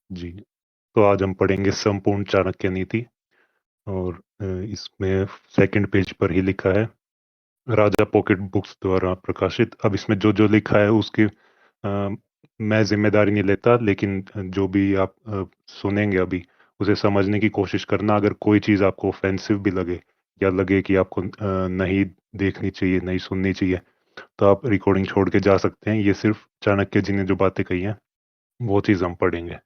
जी, तो आज हम पढ़ेंगे संपूर्ण चाणक्य नीति और इसमें सेकंड पेज पर ही लिखा है, राजा पॉकेट बुक्स द्वारा प्रकाशित। अब इसमें जो-जो लिखा है उसकी मैं ज़िम्मेदारी नहीं लेता, लेकिन जो भी आप सुनेंगे अभी, उसे समझने की कोशिश करना। अगर कोई चीज़ आपको ऑफेंसिव भी लगे या लगे कि आपको नहीं देखनी चाहिए, नहीं सुननी चाहिए, तो आप रिकॉर्डिंग छोड़ के जा सकते हैं। ये सिर्फ चाणक्य जी ने जो बातें कही हैं, वो चीज़ हम पढ़ेंगे।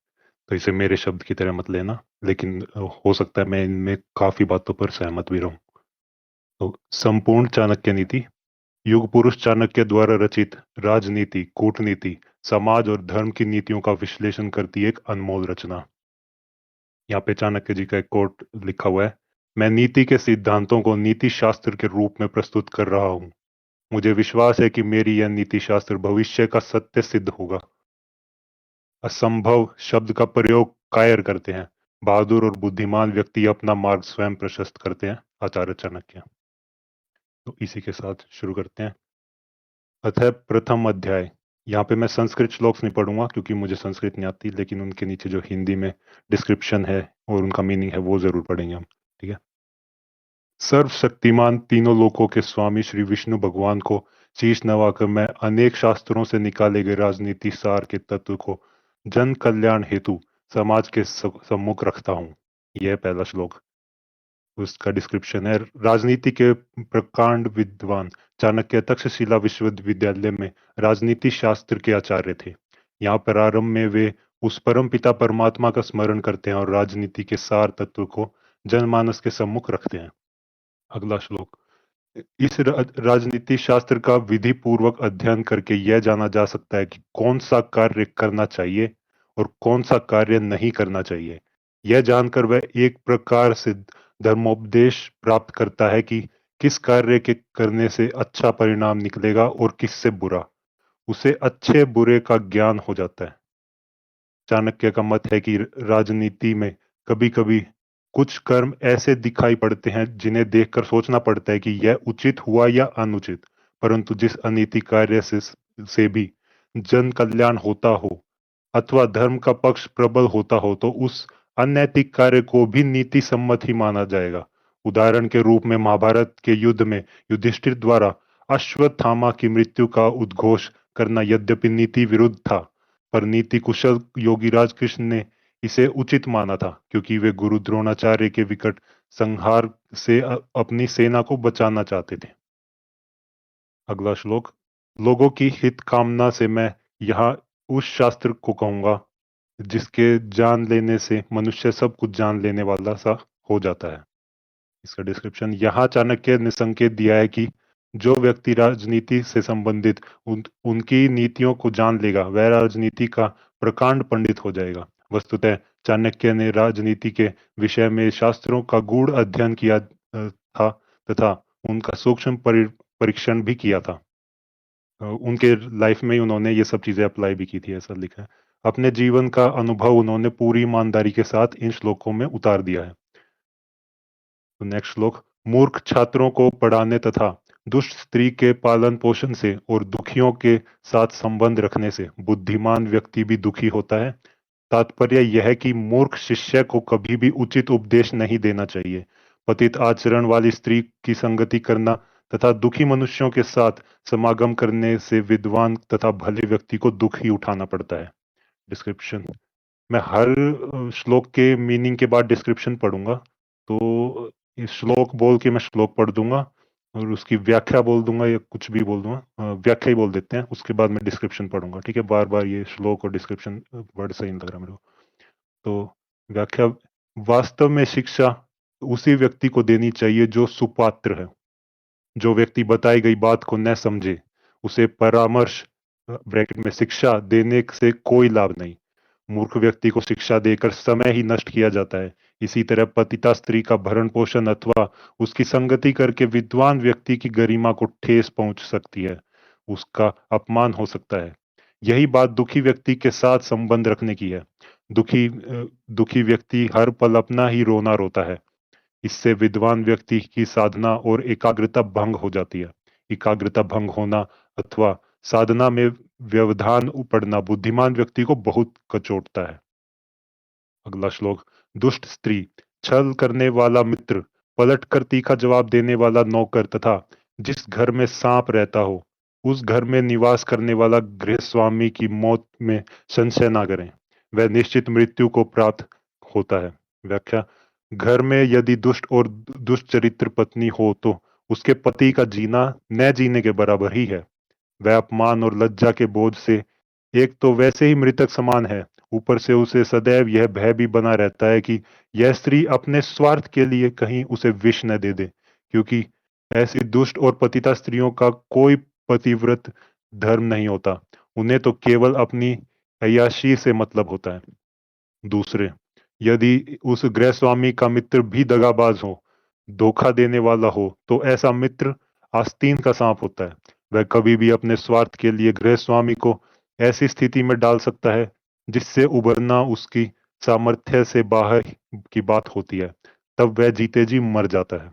तो इसे मेरे शब्द की तरह मत लेना, लेकिन हो सकता है मैं इनमें काफी बातों पर सहमत भी रहूं। तो संपूर्ण चाणक्य नीति युग पुरुष चाणक्य द्वारा रचित राजनीति, कूटनीति, समाज और धर्म की नीतियों का विश्लेषण करती एक अनमोल रचना। यहाँ पे चाणक्य जी का एक कोट लिखा हुआ है, मैं नीति के सिद्धांतों को नीति शास्त्र के रूप में प्रस्तुत कर रहा हूँ। मुझे विश्वास है कि मेरी यह नीति शास्त्र भविष्य का सत्य सिद्ध होगा। असंभव शब्द का प्रयोग कायर करते हैं। बहादुर और बुद्धिमान व्यक्ति अपना मार्ग स्वयं प्रशस्त करते हैं। आचार्य चाणक्य। तो इसी के साथ शुरू करते हैं। अतः प्रथम अध्याय। यहाँ पे मैं संस्कृत श्लोक नहीं पढ़ूंगा क्योंकि मुझे संस्कृत नहीं आती, लेकिन उनके नीचे जो हिंदी में डिस्क्रिप्शन है और उनका मीनिंग है वो जरूर पढ़ेंगे हम। ठीक है। सर्वशक्तिमान तीनों लोकों के स्वामी श्री विष्णु भगवान को शीश नवाकर मैं अनेक शास्त्रों से निकाले गए राजनीति सार के तत्व को जन कल्याण हेतु समाज के सम्मुख रखता हूँ। यह है पहला श्लोक। उसका डिस्क्रिप्शन है, राजनीति के प्रकांड विद्वान चाणक्य तक्षशिला विश्वविद्यालय में राजनीति शास्त्र के आचार्य थे। यहाँ प्रारंभ में वे उस परम पिता परमात्मा का स्मरण करते हैं और राजनीति के सार तत्व को जनमानस के सम्मुख रखते हैं। अगला श्लोक। इस राजनीति शास्त्र का विधि पूर्वक अध्ययन करके यह जाना जा सकता है कि कौन सा कार्य करना चाहिए और कौन सा कार्य नहीं करना चाहिए। यह जानकर वह एक प्रकार से धर्मोपदेश प्राप्त करता है कि किस कार्य के करने से अच्छा परिणाम निकलेगा और किससे बुरा। उसे अच्छे बुरे का ज्ञान हो जाता है। चाणक्य का मत है कि राजनीति में कभी-कभी कुछ कर्म ऐसे दिखाई पड़ते हैं जिन्हें देखकर सोचना पड़ता है कि यह उचित हुआ या अनुचित, परंतु जिस अनीति कार्य से भी जन कल्याण होता हो अथवा धर्म का पक्ष प्रबल होता हो तो उस अनैतिक कार्य को भी नीति सम्मत ही माना जाएगा। उदाहरण के रूप में महाभारत के युद्ध में युधिष्ठिर द्वारा अश्वत्थामा की मृत्यु का उद्घोष करना यद्यपि नीति विरुद्ध था, पर नीति कुशल योगीराज कृष्ण ने इसे उचित माना था क्योंकि वे गुरु द्रोणाचार्य के विकट संहार से अपनी सेना को बचाना चाहते थे। अगला श्लोक। लोगों की हित कामना से मैं यहाँ उस शास्त्र को कहूंगा जिसके जान लेने से मनुष्य सब कुछ जान लेने वाला सा हो जाता है। इसका डिस्क्रिप्शन। यहाँ चाणक्य ने संकेत दिया है कि जो व्यक्ति राजनीति से संबंधित उनकी नीतियों को जान लेगा वह राजनीति का प्रकांड पंडित हो जाएगा। वस्तुतः चाणक्य ने राजनीति के विषय में शास्त्रों का गूढ़ अध्ययन किया था तथा उनका सूक्ष्म परीक्षण भी किया था। उनके लाइफ में ही उन्होंने ये सब चीजें अप्लाई भी की थी, ऐसा लिखा है। अपने जीवन का अनुभव उन्होंने पूरी ईमानदारी के साथ इन श्लोकों में उतार दिया है। तो नेक्स्ट श्लोक। मूर्ख छात्रों को पढ़ाने तथा दुष्ट स्त्री के पालन पोषण से और दुखियों के साथ संबंध रखने से बुद्धिमान व्यक्ति भी दुखी होता है। तात्पर्य यह है कि मूर्ख शिष्य को कभी भी उचित उपदेश नहीं देना चाहिए। पतित आचरण वाली स्त्री की संगति करना तथा दुखी मनुष्यों के साथ समागम करने से विद्वान तथा भले व्यक्ति को दुख ही उठाना पड़ता है। डिस्क्रिप्शन। मैं हर श्लोक के मीनिंग के बाद डिस्क्रिप्शन पढ़ूंगा, तो इस श्लोक बोल के मैं श्लोक पढ़ दूंगा और उसकी व्याख्या बोल दूंगा या कुछ भी बोल दूंगा। व्याख्या ही बोल देते हैं, उसके बाद मैं डिस्क्रिप्शन पढ़ूंगा। ठीक है, बार बार ये श्लोक और डिस्क्रिप्शन वर्ड सही नहीं लग रहा मेरे को। तो व्याख्या। वास्तव में शिक्षा उसी व्यक्ति को देनी चाहिए जो सुपात्र है। जो व्यक्ति बताई गई बात को न समझे उसे परामर्श ब्रैकेट में शिक्षा देने से कोई लाभ नहीं। मूर्ख व्यक्ति को शिक्षा देकर समय ही नष्ट किया जाता है। इसी तरह पतिता स्त्री का भरण पोषण अथवा उसकी संगति करके विद्वान व्यक्ति की गरिमा को ठेस पहुंच सकती है, उसका अपमान हो सकता है। यही बात दुखी व्यक्ति के साथ संबंध रखने की है। दुखी व्यक्ति हर पल अपना ही रोना रोता है। इससे विद्वान व्यक्ति की साधना और एकाग्रता भंग हो जाती है। एकाग्रता भंग होना अथवा साधना में व्यवधान पड़ना बुद्धिमान व्यक्ति को बहुत कचोटता है। अगला श्लोक। दुष्ट स्त्री, छल करने वाला मित्र, पलट कर तीखा जवाब देने वाला नौकर तथा जिस घर में सांप रहता हो उस घर में निवास करने वाला गृह स्वामी की मौत में संशय ना करें, वह निश्चित मृत्यु को प्राप्त होता है। व्याख्या। घर में यदि दुष्ट और दुष्चरित्र पत्नी हो तो उसके पति का जीना न जीने के बराबर ही है। वह अपमान और लज्जा के बोझ से एक तो वैसे ही मृतक समान है, ऊपर से उसे सदैव यह भय भी बना रहता है कि यह स्त्री अपने स्वार्थ के लिए कहीं उसे विष न दे दे, क्योंकि ऐसी दुष्ट और पतिता स्त्रियों का कोई पतिव्रत धर्म नहीं होता। उन्हें तो केवल अपनी अय्याशी से मतलब होता है। दूसरे, यदि उस गृह स्वामी का मित्र भी दगाबाज हो, धोखा देने वाला हो, तो ऐसा मित्र आस्तीन का सांप होता है। वह कभी भी अपने स्वार्थ के लिए गृह स्वामी को ऐसी स्थिति में डाल सकता है जिससे उबरना उसकी सामर्थ्य से बाहर की बात होती है। तब वह जीते जी मर जाता है।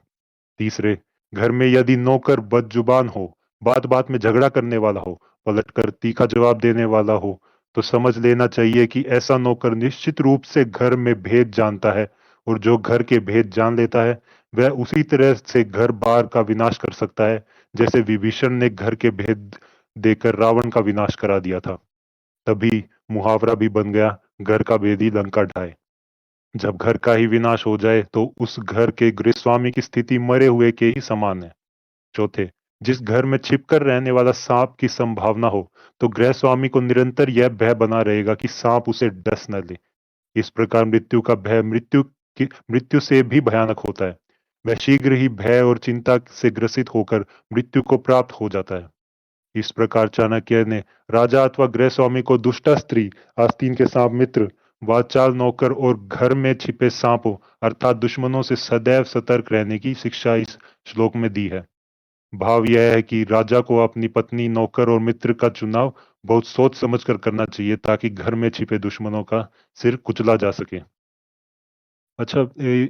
तीसरे, घर में यदि नौकर बदजुबान हो, बात बात में झगड़ा करने वाला हो, पलटकर तीखा जवाब देने वाला हो, तो समझ लेना चाहिए कि ऐसा नौकर निश्चित रूप से घर में भेद जानता है, और जो घर के भेद जान लेता है वह उसी तरह से घर बार का विनाश कर सकता है जैसे विभीषण ने घर के भेद देकर रावण का विनाश करा दिया था। तभी मुहावरा भी बन गया, घर का भेदी लंका ढाए। जब घर का ही विनाश हो जाए तो उस घर के गृहस्वामी की स्थिति मरे हुए के ही समान है। चौथे, जिस घर में छिपकर रहने वाला सांप की संभावना हो तो गृह स्वामी को निरंतर यह भय बना रहेगा कि सांप उसे डस न ले। इस प्रकार मृत्यु का भय मृत्यु से भी भयानक होता है। वह शीघ्र ही भय और चिंता से ग्रसित होकर मृत्यु को प्राप्त हो जाता है। इस प्रकार चाणक्य ने राजा अथवा गृह स्वामी को दुष्टा स्त्री, आस्तीन के सांप मित्र, वाचाल नौकर और घर में छिपे सांपों अर्थात दुश्मनों से सदैव सतर्क रहने की शिक्षा इस श्लोक में दी है। भाव यह है कि राजा को अपनी पत्नी, नौकर और मित्र का चुनाव बहुत सोच समझ कर करना चाहिए ताकि घर में छिपे दुश्मनों का सिर कुचला जा सके। अच्छा,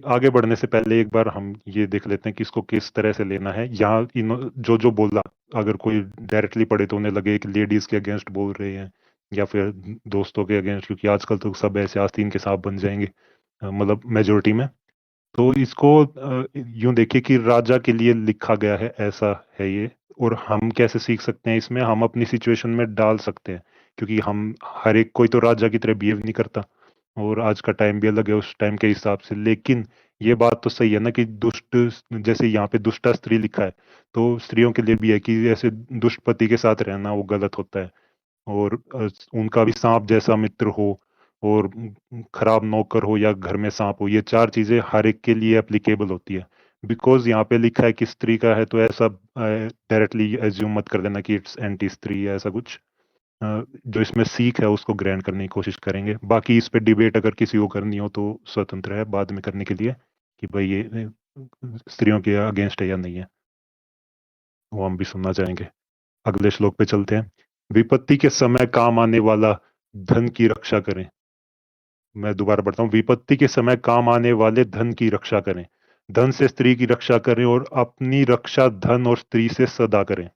आगे बढ़ने से पहले एक बार हम ये देख लेते हैं कि इसको किस तरह से लेना है। यहाँ जो जो बोला, अगर कोई डायरेक्टली पढ़े तो उन्हें लगे कि लेडीज के अगेंस्ट बोल रहे हैं या फिर दोस्तों के अगेंस्ट, क्योंकि आजकल तो सब ऐसे आस्तीन के सांप बन जाएंगे, मतलब मेजोरिटी में। तो इसको यूं देखिए कि राजा के लिए लिखा गया है, ऐसा है ये। और हम कैसे सीख सकते हैं इसमें, हम अपनी सिचुएशन में डाल सकते हैं, क्योंकि हम हर एक कोई तो राजा की तरह बिहेव नहीं करता, और आज का टाइम भी अलग है उस टाइम के हिसाब से। लेकिन ये बात तो सही है ना कि दुष्ट, जैसे यहाँ पे दुष्टा स्त्री लिखा है, तो स्त्रियों के लिए भी है कि ऐसे दुष्ट पति के साथ रहना वो गलत होता है। और उनका भी सांप जैसा मित्र हो, और खराब नौकर हो या घर में सांप हो, ये चार चीजें हर एक के लिए एप्लीकेबल होती है। बिकॉज यहाँ पे लिखा है कि स्त्री का है तो ऐसा डायरेक्टली एज्यूम मत कर देना कि इट्स एंटी स्त्री या ऐसा कुछ। जो इसमें सीख है उसको ग्रहण करने की कोशिश करेंगे। बाकी इस पे डिबेट अगर किसी को करनी हो तो स्वतंत्र है बाद में करने के लिए, कि भाई ये स्त्रियों के अगेंस्ट है या नहीं है, वो हम भी सुनना चाहेंगे। अगले श्लोक पे चलते हैं। विपत्ति के समय काम आने वाला धन की रक्षा करें। मैं दोबारा पढ़ता हूँ। विपत्ति के समय काम आने वाले धन की रक्षा करें, धन से स्त्री की रक्षा करें और अपनी रक्षा धन और स्त्री से सदा करें।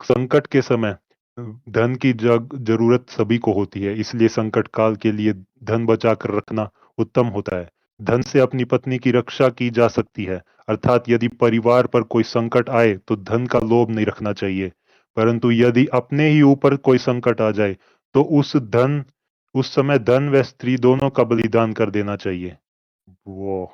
संकट के समय धन की जरूरत सभी को होती है, इसलिए संकट काल के लिए धन बचा कर रखना उत्तम होता है। धन से अपनी पत्नी की रक्षा की जा सकती है, अर्थात यदि परिवार पर कोई संकट आए तो धन का लोभ नहीं रखना चाहिए, परंतु यदि अपने ही ऊपर कोई संकट आ जाए तो उस समय धन व स्त्री दोनों का बलिदान कर देना चाहिए। वो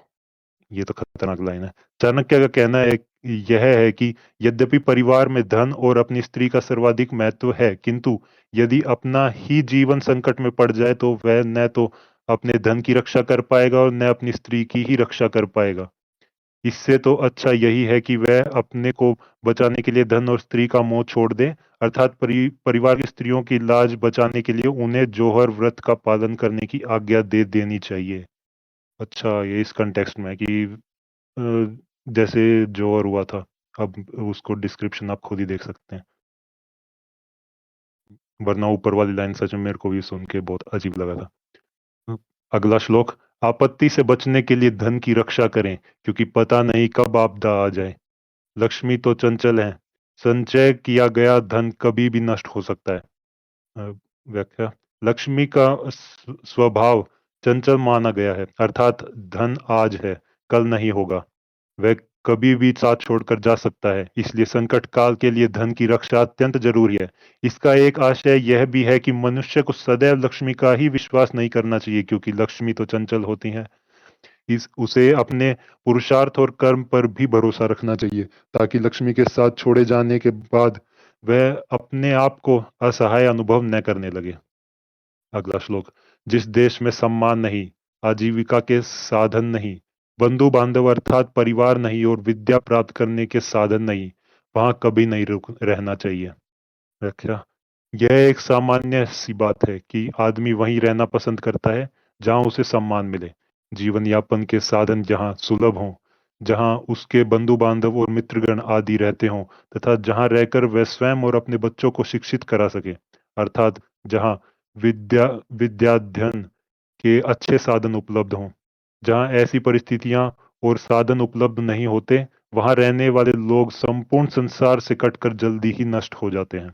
ये तो खतरनाक लाइन है। चाणक्य का कहना है, यह है कि यद्यपि परिवार में धन और अपनी स्त्री का सर्वाधिक महत्व है, किंतु यदि अपना ही जीवन संकट में पड़ जाए तो वह न तो अपने धन की रक्षा कर पाएगा और न अपनी स्त्री की ही रक्षा कर पाएगा। इससे तो अच्छा यही है कि वह अपने को बचाने के लिए धन और स्त्री का मोह छोड़ दे, अर्थात परिवार की स्त्रियों की लाज बचाने के लिए उन्हें जौहर व्रत का पालन करने की आज्ञा दे देनी चाहिए। अच्छा, ये इस कंटेक्स्ट में है कि जैसे जोर हुआ था। अब उसको डिस्क्रिप्शन आप खुद ही देख सकते हैं, वरना ऊपर वाली लाइन सच में मेरे को भी सुन के बहुत अजीब लगा था। अगला श्लोक। आपत्ति से बचने के लिए धन की रक्षा करें, क्योंकि पता नहीं कब आपदा आ जाए। लक्ष्मी तो चंचल है, संचय किया गया धन कभी भी नष्ट हो सकता है। व्याख्या। लक्ष्मी का स्वभाव चंचल माना गया है, अर्थात धन आज है, कल नहीं होगा। वह कभी भी साथ छोड़कर जा सकता है, इसलिए संकट काल के लिए धन की रक्षा अत्यंत जरूरी है। इसका एक आशय यह भी है कि मनुष्य को सदैव लक्ष्मी का ही विश्वास नहीं करना चाहिए, क्योंकि लक्ष्मी तो चंचल होती हैं। इस उसे अपने पुरुषार्थ और कर्म पर भी भरोसा रखना चाहिए, ताकि लक्ष्मी के साथ छोड़े जाने के बाद वह अपने आप को असहाय अनुभव न करने लगे। अगला श्लोक। जिस देश में सम्मान नहीं, आजीविका के साधन नहीं, बंधु बांधव अर्थात परिवार नहीं और विद्या प्राप्त करने के साधन नहीं, वहां कभी नहीं रुक रहना चाहिए। व्याख्या। यह एक सामान्य सी बात है कि आदमी वहीं रहना पसंद करता है जहां उसे सम्मान मिले, जीवन यापन के साधन जहां सुलभ हों, जहां उसके बंधु बांधव और मित्रगण आदि रहते हों, तथा जहां रहकर वह स्वयं और अपने बच्चों को शिक्षित करा सके, अर्थात जहां विद्या विद्याध्ययन के अच्छे साधन उपलब्ध हों। जहां ऐसी परिस्थितियां और साधन उपलब्ध नहीं होते, वहां रहने वाले लोग संपूर्ण संसार से कटकर जल्दी ही नष्ट हो जाते हैं।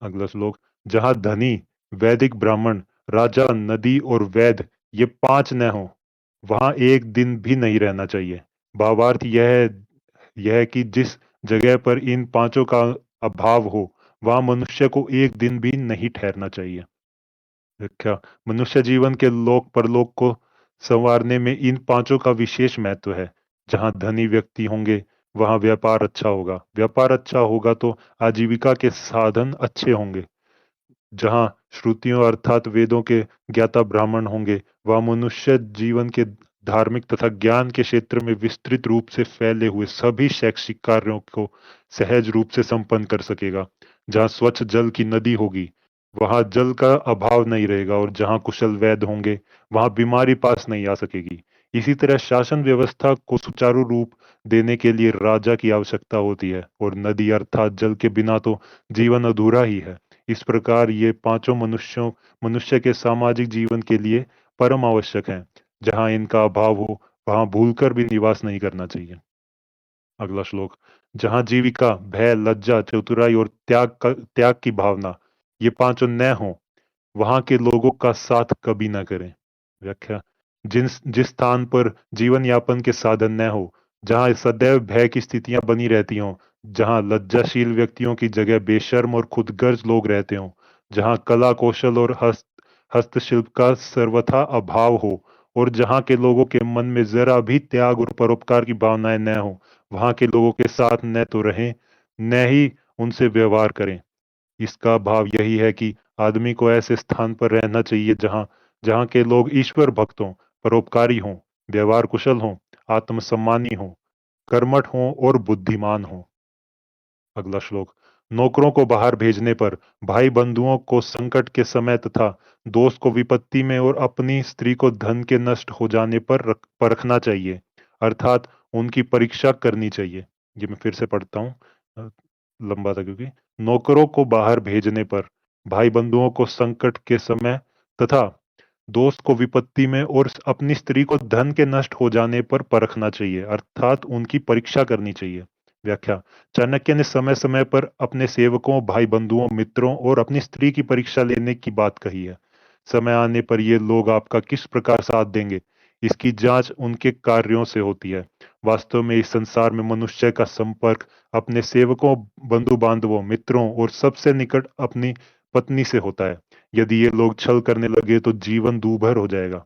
अगला श्लोक। जहां धनी, वैदिक ब्राह्मण, राजा, नदी और वैद ये पांच न हो, वहां एक दिन भी नहीं रहना चाहिए। भावार्थ यह है कि जिस जगह पर इन पांचों का अभाव हो, वहां मनुष्य को एक दिन भी नहीं ठहरना चाहिए। व्याख्या। मनुष्य जीवन के लोक परलोक को संवारने में इन पांचों का विशेष महत्व है। जहां धनी व्यक्ति होंगे, वहां व्यापार अच्छा होगा, व्यापार अच्छा होगा तो आजीविका के साधन अच्छे होंगे। जहां श्रुतियों अर्थात वेदों के ज्ञाता ब्राह्मण होंगे, वह मनुष्य जीवन के धार्मिक तथा ज्ञान के क्षेत्र में विस्तृत रूप से फैले हुए सभी शैक्षिक कार्यों को सहज रूप से संपन्न कर सकेगा। जहां स्वच्छ जल की नदी होगी, वहां जल का अभाव नहीं रहेगा, और जहां कुशल वैद्य होंगे, वहां बीमारी पास नहीं आ सकेगी। इसी तरह शासन व्यवस्था को सुचारू रूप देने के लिए राजा की आवश्यकता होती है, और नदी अर्थात जल के बिना तो जीवन अधूरा ही है। इस प्रकार ये पांचों मनुष्य के सामाजिक जीवन के लिए परम आवश्यक हैं। जहां इनका अभाव हो, वहां भूलकर भी निवास नहीं करना चाहिए। अगला श्लोक। जहां जीविका, भय, लज्जा, चतुराई और त्याग की भावना ये पांचों न हो, वहां के लोगों का साथ कभी न करें। व्याख्या। जिस स्थान पर जीवन यापन के साधन न हो, जहां सदैव भय की स्थितियां बनी रहती हों, जहां लज्जाशील व्यक्तियों की जगह बेशर्म और खुदगर्ज लोग रहते हों, जहां कला कौशल और हस्तशिल्प का सर्वथा अभाव हो, और जहां के लोगों के मन में जरा भी त्याग और परोपकार की भावनाएं न हो, वहां के लोगों के साथ न तो रहें, न ही उनसे व्यवहार करें। इसका भाव यही है कि आदमी को ऐसे स्थान पर रहना चाहिए जहां जहां के लोग ईश्वर भक्त हों, परोपकारी हों, व्यवहार कुशल हों, आत्मसम्मानी हों, कर्मठ हों और बुद्धिमान हों। अगला श्लोक। नौकरों को बाहर भेजने पर, भाई बंधुओं को संकट के समय तथा दोस्त को विपत्ति में और अपनी स्त्री को धन के नष्ट हो जाने पर परखना चाहिए, अर्थात उनकी परीक्षा करनी चाहिए। ये मैं फिर से पढ़ता हूँ, लंबा था क्योंकि। नौकरों को बाहर भेजने पर, भाई बंधुओं को संकट के समय तथा दोस्त को विपत्ति में और अपनी स्त्री को धन के नष्ट हो जाने पर परखना चाहिए, अर्थात उनकी परीक्षा करनी चाहिए। व्याख्या। चाणक्य ने समय समय पर अपने सेवकों, भाई बंधुओं, मित्रों और अपनी स्त्री की परीक्षा लेने की बात कही है। समय आने पर ये लोग आपका किस प्रकार साथ देंगे, इसकी जांच उनके कार्यों से होती है। वास्तव में इस संसार में मनुष्य का संपर्क अपने सेवकों, बंधु बांधवों, मित्रों और सबसे निकट अपनी पत्नी से होता है। यदि ये लोग छल करने लगे तो जीवन दूभर हो जाएगा।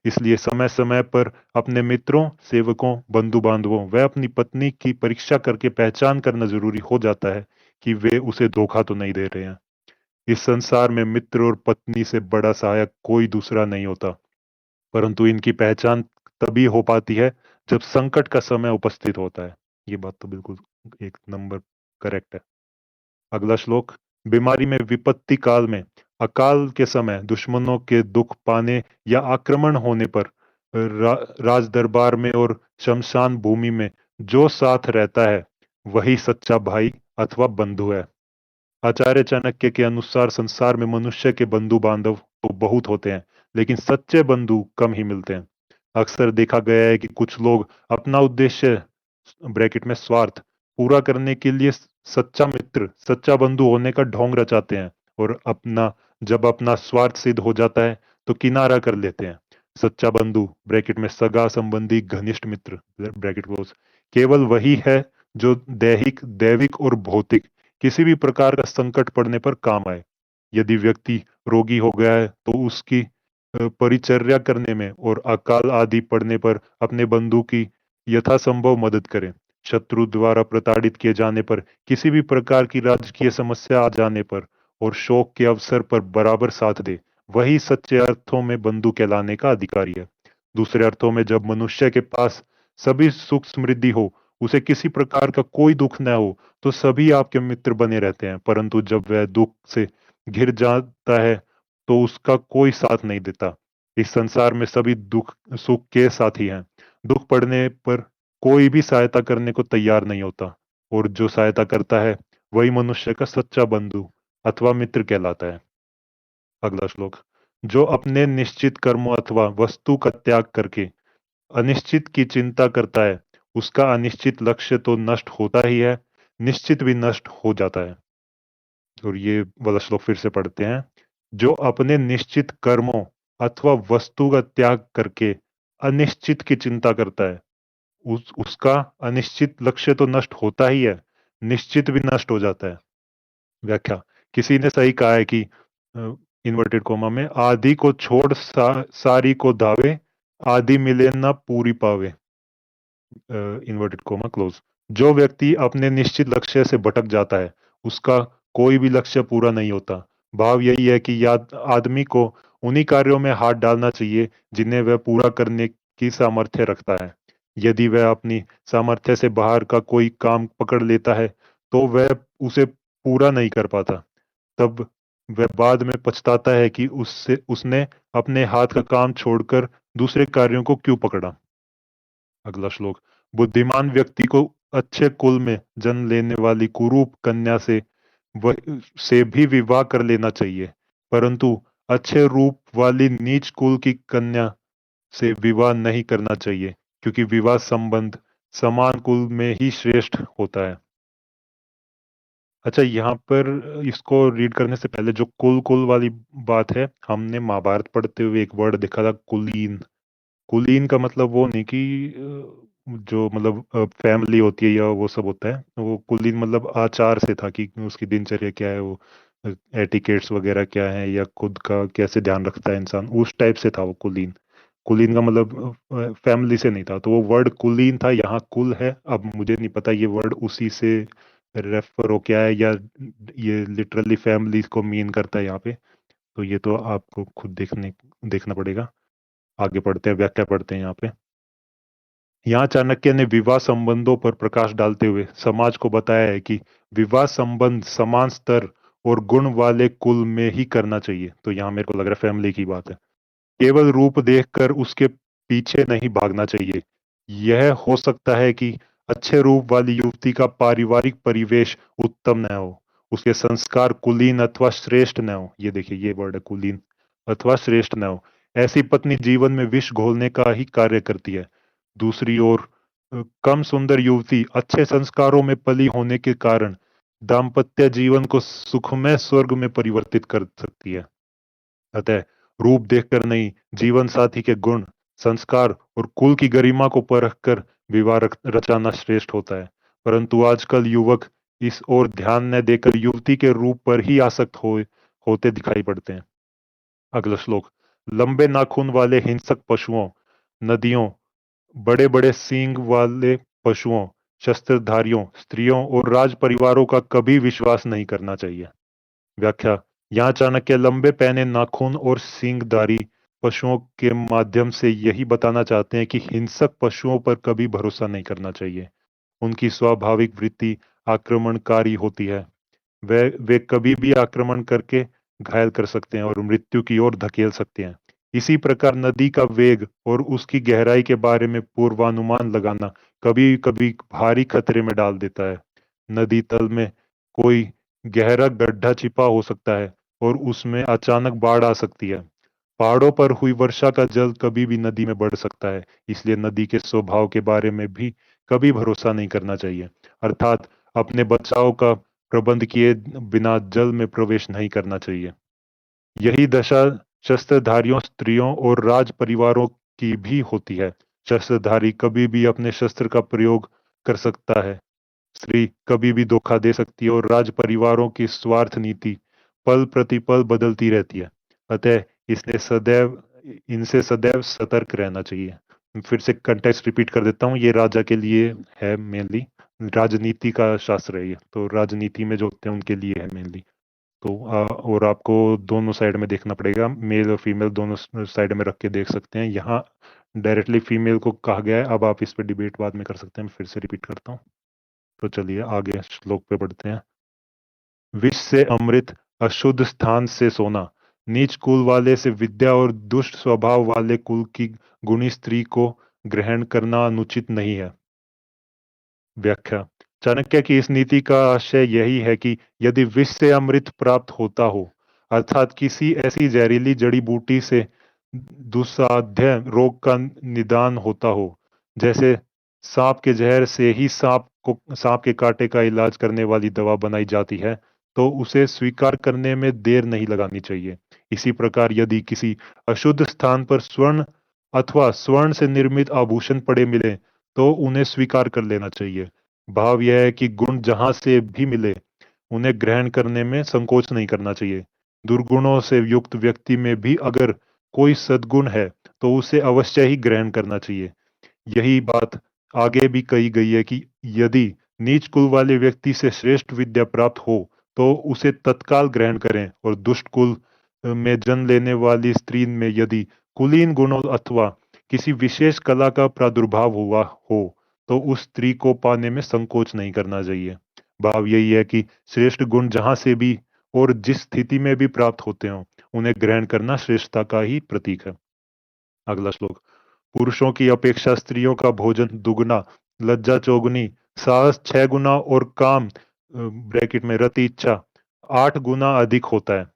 इसलिए समय समय पर अपने मित्रों, सेवकों, बंधु बांधवों व अपनी पत्नी की परीक्षा करके पहचान करना जरूरी हो जाता है कि वे उसे धोखा तो नहीं दे रहे हैं। इस संसार में मित्र और पत्नी से बड़ा सहायक कोई दूसरा नहीं होता, परंतु इनकी पहचान तभी हो पाती है जब संकट का समय उपस्थित होता है। ये बात तो बिल्कुल एक नंबर करेक्ट है। अगला श्लोक। बीमारी में, विपत्ति काल में, अकाल के समय, दुश्मनों के दुख पाने या आक्रमण होने पर, राज दरबार में और शमशान भूमि में जो साथ रहता है, वही सच्चा भाई अथवा बंधु है। आचार्य चाणक्य के अनुसार संसार में मनुष्य के बंधु बांधव तो बहुत होते हैं, लेकिन सच्चे बंधु कम ही मिलते हैं। अक्सर देखा गया है कि कुछ लोग अपना उद्देश्य, ब्रैकेट में स्वार्थ, पूरा करने के लिए सच्चा मित्र, सच्चा बंधु होने का ढोंग रचाते हैं और अपना जब अपना स्वार्थ सिद्ध हो जाता है तो किनारा कर लेते हैं। सच्चा बंधु ब्रैकेट में सगा संबंधी घनिष्ठ मित्र ब्रैकेट क्लोज केवल वही है जो दैविक और भौतिक किसी भी प्रकार का संकट पड़ने पर काम आए। यदि व्यक्ति रोगी हो गया है तो उसकी परिचर्या करने में और अकाल आदि पड़ने पर अपने बंधु की यथासंभव मदद करें। शत्रु द्वारा प्रताड़ित किए जाने पर, किसी भी प्रकार की राजकीय समस्या आ जाने पर और शोक के अवसर पर बराबर साथ दे, वही सच्चे अर्थों में बंधु कहलाने का अधिकारी है। दूसरे अर्थों में जब मनुष्य के पास सभी सुख समृद्धि हो, उसे किसी प्रकार का कोई दुख न हो, तो सभी आपके मित्र बने रहते हैं। परंतु जब वह दुख से घिर जाता है तो उसका कोई साथ नहीं देता। इस संसार में सभी दुख सुख के साथी हैं। दुख पड़ने पर कोई भी सहायता करने को तैयार नहीं होता, और जो सहायता करता है वही मनुष्य का सच्चा बंधु अथवा मित्र कहलाता है। अगला श्लोक। जो अपने निश्चित कर्मों अथवा वस्तु का त्याग करके अनिश्चित की चिंता करता है, उसका अनिश्चित लक्ष्य तो नष्ट होता ही है, निश्चित भी नष्ट हो जाता है। और ये वाला श्लोक फिर से पढ़ते हैं। जो अपने निश्चित कर्मों अथवा वस्तु का त्याग करके अनिश्चित की चिंता करता है, उसका अनिश्चित लक्ष्य तो नष्ट होता ही है, निश्चित भी नष्ट हो जाता है। व्याख्या। किसी ने सही कहा है कि इन्वर्टेड कोमा में आदि को छोड़ सारी को धावे, आदि मिले ना पूरी पावे। Inverted coma close. जो व्यक्ति अपने निश्चित लक्ष्य से भटक जाता है, उसका कोई भी लक्ष्य पूरा नहीं होता। भाव यही है कि याद आदमी को उन्हीं कार्यों में हाथ डालना चाहिए जिन्हें वह पूरा करने की सामर्थ्य रखता है। यदि वह अपनी सामर्थ्य से बाहर का कोई काम पकड़ लेता है तो वह उसे पूरा नहीं कर पाता। तब वह बाद में पछताता है कि उससे उसने अपने हाथ का काम छोड़कर दूसरे कार्यों को क्यों पकड़ा। अगला श्लोक। बुद्धिमान व्यक्ति को अच्छे कुल में जन्म लेने वाली कुरूप कन्या से भी विवाह कर लेना चाहिए, परंतु अच्छे रूप वाली नीच कुल की कन्या से विवाह नहीं करना चाहिए, क्योंकि विवाह संबंध समान कुल में ही श्रेष्ठ होता है। अच्छा, यहाँ पर इसको रीड करने से पहले जो कुल कुल वाली बात है, हमने महाभारत पढ़ते हुए एक वर्ड देखा था, कुलीन। कुलीन का मतलब वो नहीं कि जो मतलब फैमिली होती है या वो सब होता है। वो कुलीन मतलब आचार से था कि उसकी दिनचर्या क्या है, वो एटिकेट्स वगैरह क्या है, या खुद का कैसे ध्यान रखता है इंसान, उस टाइप से था वो कुलीन। कुलीन का मतलब फैमिली से नहीं था, तो वो वर्ड कुलीन था। यहाँ कुल है, अब मुझे नहीं पता ये वर्ड उसी से रेफर हो क्या है, या ये लिटरली फैमिली को मीन करता है यहाँ पे। तो ये तो आपको खुद देखना पड़ेगा। आगे पढ़ते हैं, व्याख्या पढ़ते हैं यहाँ पे। यहाँ चाणक्य ने विवाह संबंधों पर प्रकाश डालते हुए समाज को बताया है कि विवाह संबंध समान स्तर और गुण वाले कुल में ही करना चाहिए। तो यहाँ मेरे को लग रहा है फैमिली की बात है। केवल रूप देखकर उसके पीछे नहीं भागना चाहिए। यह हो सकता है कि अच्छे रूप वाली युवती का पारिवारिक परिवेश उत्तम न हो, उसके संस्कार कुलीन अथवा श्रेष्ठ न हो। ये देखिए, ये वर्ड है, कुलीन अथवा श्रेष्ठ न हो। ऐसी पत्नी जीवन में विष घोलने का ही कार्य करती है। दूसरी ओर कम सुंदर युवती अच्छे संस्कारों में पली होने के कारण दाम्पत्य जीवन को सुखमय स्वर्ग में परिवर्तित कर सकती है। अतः रूप देखकर नहीं, जीवन साथी के गुण, संस्कार और कुल की गरिमा को परखकर विवाह रचाना श्रेष्ठ होता है। परंतु आजकल युवक इस ओर ध्यान न देकर युवती के रूप पर ही आसक्त होते दिखाई पड़ते हैं। अगला श्लोक। लंबे नाखून वाले हिंसक पशुओं, नदियों, बड़े बड़े सींग वाले पशुओं, शस्त्रधारियों, स्त्रियों और राज परिवारों का कभी विश्वास नहीं करना चाहिए। व्याख्या। यहाँ चाणक्य लंबे पैने नाखून और सींगधारी पशुओं के माध्यम से यही बताना चाहते हैं कि हिंसक पशुओं पर कभी भरोसा नहीं करना चाहिए। उनकी स्वाभाविक वृत्ति आक्रमणकारी होती है। वे कभी भी आक्रमण करके घायल कर सकते हैं और मृत्यु की ओर धकेल सकते हैं। इसी प्रकार नदी का वेग और उसकी गहराई के बारे में पूर्वानुमान लगाना कभी कभी भारी खतरे में डाल देता है। नदी तल में कोई गहरा गड्ढा छिपा हो सकता है और उसमें अचानक बाढ़ आ सकती है। पहाड़ों पर हुई वर्षा का जल कभी भी नदी में बढ़ सकता है, इसलिए नदी के स्वभाव के बारे में भी कभी भरोसा नहीं करना चाहिए। अर्थात अपने बचाव का प्रबंध किए बिना जल में प्रवेश नहीं करना चाहिए। यही दशा शस्त्रधारियों, स्त्रियों और राज परिवारों की भी होती है। शस्त्रधारी कभी भी अपने शस्त्र का प्रयोग कर सकता है। स्त्री कभी भी धोखा दे सकती है और राज परिवारों की स्वार्थ नीति पल प्रतिपल बदलती रहती है। अतः इनसे सदैव सतर्क रहना चाहिए। फिर से कंटेक्स्ट रिपीट कर देता हूँ, ये राजा के लिए है मेनली, राजनीति का शास्त्र है ये, तो राजनीति में जो होते हैं उनके लिए है मेनली। तो और आपको दोनों साइड में देखना पड़ेगा, मेल और फीमेल दोनों साइड में रख के देख सकते हैं। यहाँ डायरेक्टली फीमेल को कहा गया है, अब आप इस पे डिबेट बाद में कर सकते हैं, मैं फिर से रिपीट करता हूँ। तो चलिए आगे श्लोक पे बढ़ते हैं। विष से अमृत, अशुद्ध स्थान से सोना, नीच कुल वाले से विद्या और दुष्ट स्वभाव वाले कुल की गुणी स्त्री को ग्रहण करना अनुचित नहीं है। व्याख्या। चाणक्य की इस नीति का आशय यही है कि यदि विष से अमृत प्राप्त होता हो, अर्थात किसी ऐसी जहरीली जड़ी बूटी से दुस्साध्य रोग का निदान होता हो, जैसे सांप के जहर से ही सांप के कांटे का इलाज करने वाली दवा बनाई जाती है, तो उसे स्वीकार करने में देर नहीं लगानी चाहिए। इसी प्रकार यदि किसी अशुद्ध स्थान पर स्वर्ण अथवा स्वर्ण से निर्मित आभूषण पड़े मिले, तो उन्हें स्वीकार कर लेना चाहिए। भाव यह है कि गुण जहां से भी मिले, उन्हें ग्रहण करने में संकोच नहीं करना चाहिए। दुर्गुणों से युक्त व्यक्ति में भी अगर कोई सद्गुण है, तो उसे अवश्य ही ग्रहण करना चाहिए। यही बात आगे भी कही गई है कि यदि नीच कुल वाले व्यक्ति से श्रेष्ठ विद्या प्राप्त हो, तो उसे तत्काल ग्रहण करें, और दुष्ट कुल में जन्म लेने वाली स्त्री में यदि कुलीन गुणों अथवा किसी विशेष कला का प्रादुर्भाव हुआ हो, तो उस स्त्री को पाने में संकोच नहीं करना चाहिए। भाव यही है कि श्रेष्ठ गुण जहां से भी और जिस स्थिति में भी प्राप्त होते हों, उन्हें ग्रहण करना श्रेष्ठता का ही प्रतीक है। अगला श्लोक। पुरुषों की अपेक्षा स्त्रियों का भोजन दुगना, लज्जा चौगुनी, साहस 6 गुना और काम ब्रैकेट में रति इच्छा 8 गुना अधिक होता है।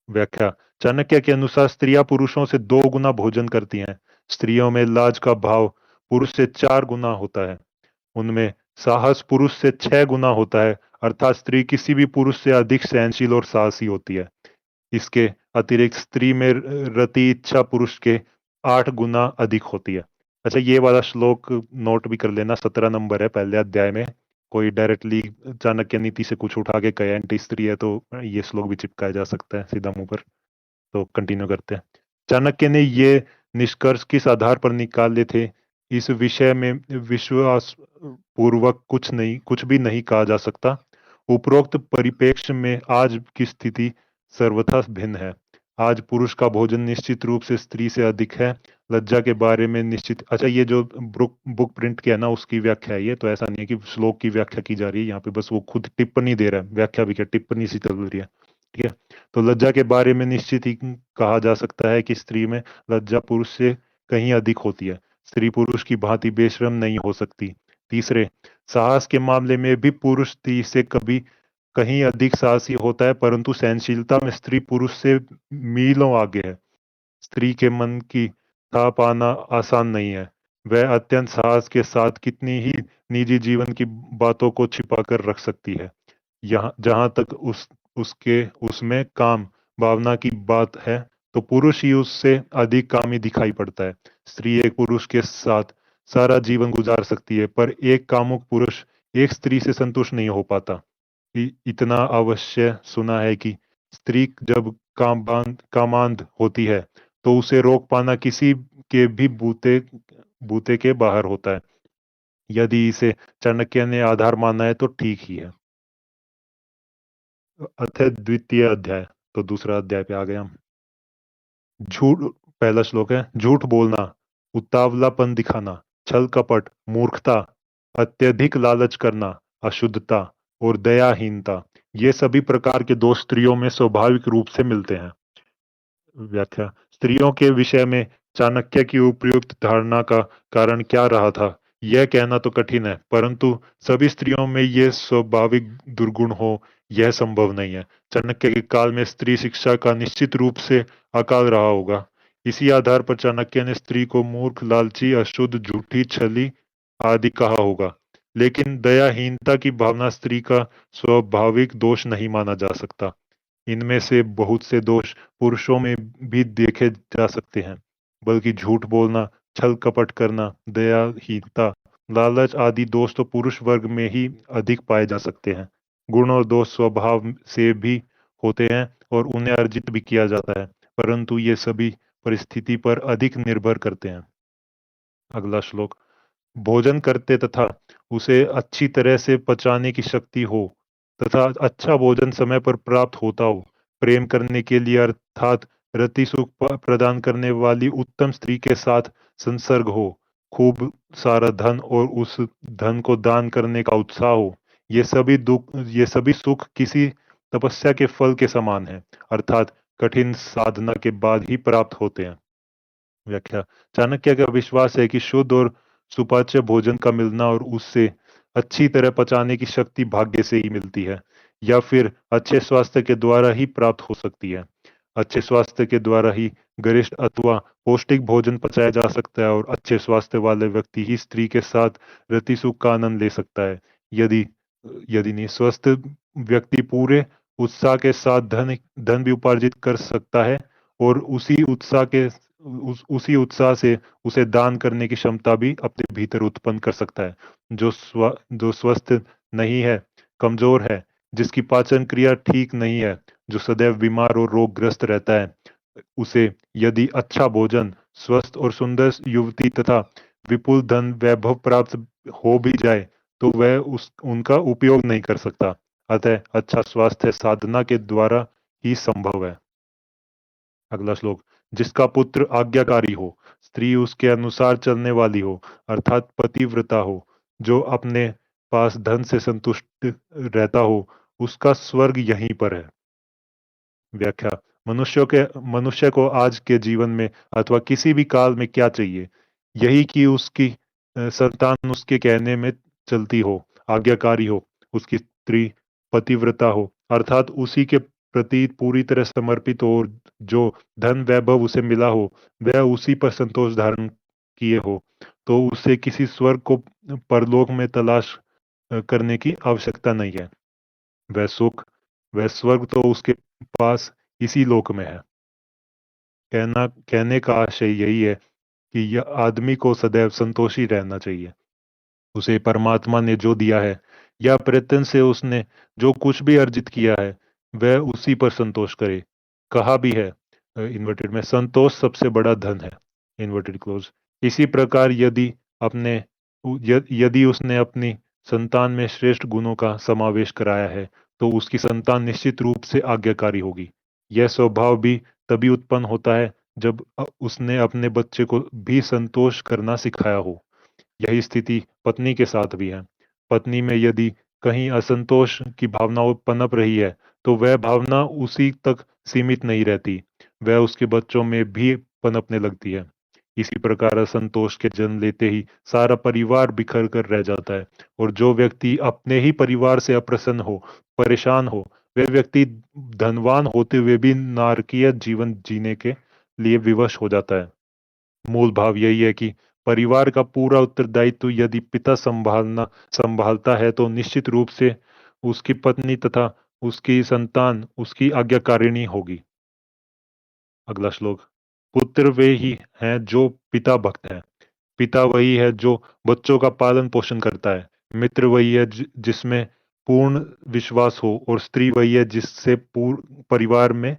व्याख्या। चाणक्य के अनुसार स्त्रियां पुरुषों से 2 गुना भोजन करती हैं। स्त्रियों में लाज का भाव पुरुष से 4 गुना होता है। उनमें साहस पुरुष से 6 गुना होता है, अर्थात स्त्री किसी भी पुरुष से अधिक सहनशील और साहसी होती है। इसके अतिरिक्त स्त्री में रति इच्छा पुरुष के 8 गुना अधिक होती है। अच्छा, ये वाला श्लोक नोट भी कर लेना, 17 नंबर है पहले अध्याय में। कोई डायरेक्टली चाणक्य नीति से कुछ उठा के कहे एंटी स्त्री है, तो ये श्लोक भी चिपकाया जा सकता है सीधा मुंह पर। तो कंटिन्यू करते हैं। चाणक्य ने ये निष्कर्ष किस आधार पर निकाले थे, इस विषय में विश्वास पूर्वक कुछ भी नहीं कहा जा सकता। उपरोक्त परिप्रेक्ष्य में आज की स्थिति सर्वथा भिन्न है। आज पुरुष का भोजन निश्चित रूप से स्त्री से अधिक है। लज्जा के बारे में निश्चित, अच्छा ये जो बुक प्रिंट किया ना उसकी व्याख्या है ये, तो ऐसा नहीं है कि श्लोक की व्याख्या की जा रही है यहाँ पे, बस वो खुद टिप्पणी दे रहा है, व्याख्या भी क्या टिप्पणी सी चल रही है। ठीक है। तो लज्जा के बारे में निश्चित ही कहा जा सकता है कि स्त्री में लज्जा पुरुष से कहीं अधिक होती है। स्त्री पुरुष की भांति बेशर्म नहीं हो सकती। तीसरे, साहस के मामले में भी पुरुष स्त्री से कभी कहीं अधिक साहसी होता है, परंतु सहनशीलता में स्त्री पुरुष से मीलों आगे है। स्त्री के मन की था पाना आसान नहीं है। वह अत्यंत साहस के साथ कितनी ही निजी जीवन की बातों को छिपा कर रख सकती है। यहाँ जहां तक उसके उसमें काम भावना की बात है, तो पुरुष ही उससे अधिक कामी दिखाई पड़ता है। स्त्री एक पुरुष के साथ सारा जीवन गुजार सकती है, पर एक कामुक पुरुष एक स्त्री से संतुष्ट नहीं हो पाता। इतना अवश्य सुना है कि स्त्री जब कामांध होती है, तो उसे रोक पाना किसी के भी बूते बूते के बाहर होता है। यदि इसे चाणक्य ने आधार माना है तो ठीक ही है। अथ द्वितीय अध्याय, तो दूसरा अध्याय पे आ गए हम। झूठ। पहला श्लोक है, झूठ बोलना, उतावलापन दिखाना, छल कपट, मूर्खता, अत्यधिक लालच करना, अशुद्धता और दयाहीनता, ये सभी प्रकार के दोष स्त्रियों में स्वाभाविक रूप से मिलते हैं। व्याख्या। स्त्रियों के विषय में चाणक्य की उपयुक्त धारणा का कारण क्या रहा था, यह कहना तो कठिन है, परंतु सभी स्त्रियों में ये स्वाभाविक दुर्गुण हो, यह संभव नहीं है। चाणक्य के काल में स्त्री शिक्षा का निश्चित रूप से अकाल रहा होगा। इसी आधार पर चाणक्य ने स्त्री को मूर्ख, लालची, अशुद्ध, झूठी, छली आदि कहा होगा। लेकिन दयाहीनता की भावना स्त्री का स्वाभाविक दोष नहीं माना जा सकता। इनमें से बहुत से दोष पुरुषों में भी देखे जा सकते हैं, बल्कि झूठ बोलना, छल कपट करना, दयाहीनता, लालच आदि दोष तो पुरुष वर्ग में ही अधिक पाए जा सकते हैं। गुण और दोष स्वभाव से भी होते हैं और उन्हें अर्जित भी किया जाता है, परंतु ये सभी परिस्थिति पर अधिक निर्भर करते हैं। अगला श्लोक। भोजन करते तथा उसे अच्छी तरह से पचाने की शक्ति हो तथा अच्छा भोजन समय पर प्राप्त होता हो, प्रेम करने के लिए अर्थात रति सुख प्रदान करने वाली उत्तम स्त्री के साथ संसर्ग हो, खूब सारा धन और उस धन को दान करने का उत्साह हो, ये सभी सुख किसी तपस्या के फल के समान है, अर्थात कठिन साधना के बाद ही प्राप्त होते हैं। व्याख्या। चाणक्य का विश्वास है कि शुद्ध और सुपाच्य भोजन का मिलना और उससे अच्छी तरह पचाने की शक्ति भाग्य से ही मिलती है या फिर अच्छे स्वास्थ्य के द्वारा ही प्राप्त हो सकती है। अच्छे स्वास्थ्य के द्वारा ही गरिष्ठ अथवा पौष्टिक भोजन पचाया जा सकता है और अच्छे स्वास्थ्य वाले व्यक्ति ही स्त्री के साथ रति सुख का आनंद ले सकता है। यदि यदि नहीं स्वस्थ व्यक्ति पूरे उत्साह के साथ धन धन भी उपार्जित कर सकता है और उसी उत्साह से उसे दान करने की क्षमता भी अपने भीतर उत्पन्न कर सकता है। जो स्वस्थ नहीं है, कमजोर है, जिसकी पाचन क्रिया ठीक नहीं है, जो सदैव बीमार और रोगग्रस्त रहता है, उसे यदि अच्छा भोजन, स्वस्थ और सुंदर युवती तथा विपुल धन वैभव प्राप्त हो भी जाए, तो वह उनका उपयोग नहीं कर सकता। अतः अच्छा स्वास्थ्य साधना के द्वारा ही संभव है। अगला श्लोक। जिसका पुत्र आज्ञाकारी हो, स्त्री उसके अनुसार चलने वाली हो, अर्थात पतिव्रता हो, जो अपने पास धन से संतुष्ट रहता हो, उसका स्वर्ग यहीं पर है। व्याख्या। मनुष्य को आज के जीवन में अथवा किसी भी काल में क्या चाहिए? यही कि उसकी संतान उसके कहने में चलती हो, आज्ञाकारी हो, उसकी स्त्री पतिव्रता हो, अर्थात उसी के प्रति पूरी तरह समर्पित हो और जो धन वैभव उसे मिला हो, वह उसी पर संतोष धारण किए हो, तो उसे किसी स्वर्ग को परलोक में तलाश करने की आवश्यकता नहीं है। वह सुख, वह स्वर्ग तो उसके पास इसी लोक में है। कहने का आशय यही है कि यह आदमी को सदैव संतोषी रहना चाहिए। उसे परमात्मा ने जो दिया है या प्रयत्न से उसने जो कुछ भी अर्जित किया है, वह उसी पर संतोष करे। कहा भी है इन्वर्टेड में, संतोष सबसे बड़ा धन है, इन्वर्टेड क्लोज। इसी प्रकार यदि उसने अपनी संतान में श्रेष्ठ गुणों का समावेश कराया है, तो उसकी संतान निश्चित रूप से आज्ञाकारी होगी। यह स्वभाव भी तभी उत्पन्न होता है जब उसने अपने बच्चे को भी संतोष करना सिखाया हो। यही स्थिति पत्नी के साथ भी है। पत्नी में यदि कहीं असंतोष की भावना पनप रही है, तो वह भावना उसी तक सीमित नहीं रहती, वह उसके बच्चों में भी पनपने लगती है। इसी प्रकार असंतोष के जन्म लेते ही सारा परिवार बिखर कर रह जाता है और जो व्यक्ति अपने ही परिवार से अप्रसन्न हो, परेशान हो, वह व्यक्ति धनवान होते हुए भी नारकीय जीवन जीने के लिए विवश हो जाता है। मूल भाव यही है कि परिवार का पूरा उत्तरदायित्व यदि पिता संभालता है, तो निश्चित रूप से उसकी पत्नी तथा उसकी संतान उसकी आज्ञाकारिणी होगी। अगला श्लोक। पुत्र वे ही हैं जो पिता भक्त है, पिता वही है जो बच्चों का पालन पोषण करता है, मित्र वही है जिसमें पूर्ण विश्वास हो और स्त्री वही है जिससे पूर्ण परिवार में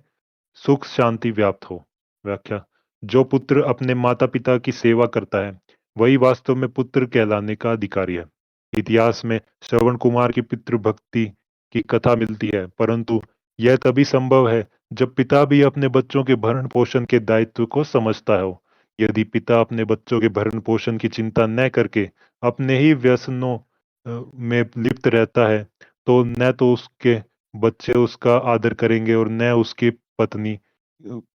सुख शांति व्याप्त हो। व्याख्या। जो पुत्र अपने माता पिता की सेवा करता है, वही वास्तव में पुत्र कहलाने का अधिकारी है। इतिहास में श्रवण कुमार की पितृभक्ति की कथा मिलती है, परंतु यह तभी संभव है जब पिता भी अपने बच्चों के भरण पोषण के दायित्व को समझता हो। यदि पिता अपने बच्चों के भरण पोषण की चिंता न करके अपने ही व्यसनों में लिप्त रहता है, तो न तो उसके बच्चे उसका आदर करेंगे और न पत्नी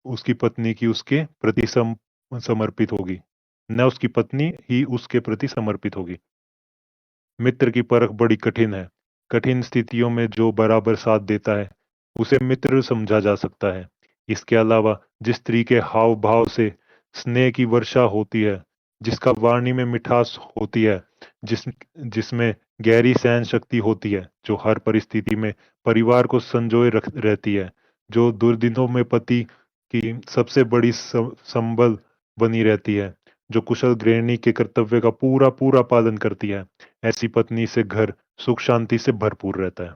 उसकी पत्नी की उसके प्रति समर्पित होगी, न उसकी पत्नी ही उसके प्रति समर्पित होगी। मित्र की परख बड़ी कठिन है। कठिन स्थितियों में जो बराबर साथ देता है, उसे मित्र समझा जा सकता है। इसके अलावा जिस स्त्री के हाव भाव से स्नेह की वर्षा होती है, जिसका वाणी में मिठास होती है, जिसमें गहरी सहन शक्ति होती है, जो हर परिस्थिति में परिवार को संजोए रहती है, जो दुर्दिनों में पति की सबसे बड़ी संबल बनी रहती है, जो कुशल गृहिणी के कर्तव्य का पूरा पूरा पालन करती है। ऐसी पत्नी से घर सुख शांति से भरपूर रहता है।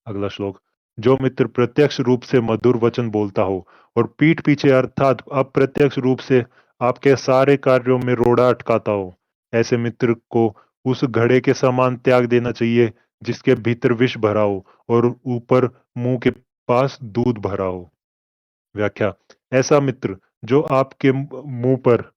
अगला श्लोक। जो मित्र प्रत्यक्ष रूप से मधुर वचन बोलता हो और पीठ पीछे अर्थात अप्रत्यक्ष रूप से आपके सारे कार्यों में रोड़ा अटकाता हो, ऐसे मित्र को उस घड़े के समान त्याग देना चाहिए जिसके भीतर विष भरा हो और ऊपर मुंह के पास दूध भरा हो। व्याख्या। ऐसा मित्र जो आपके मुंह पर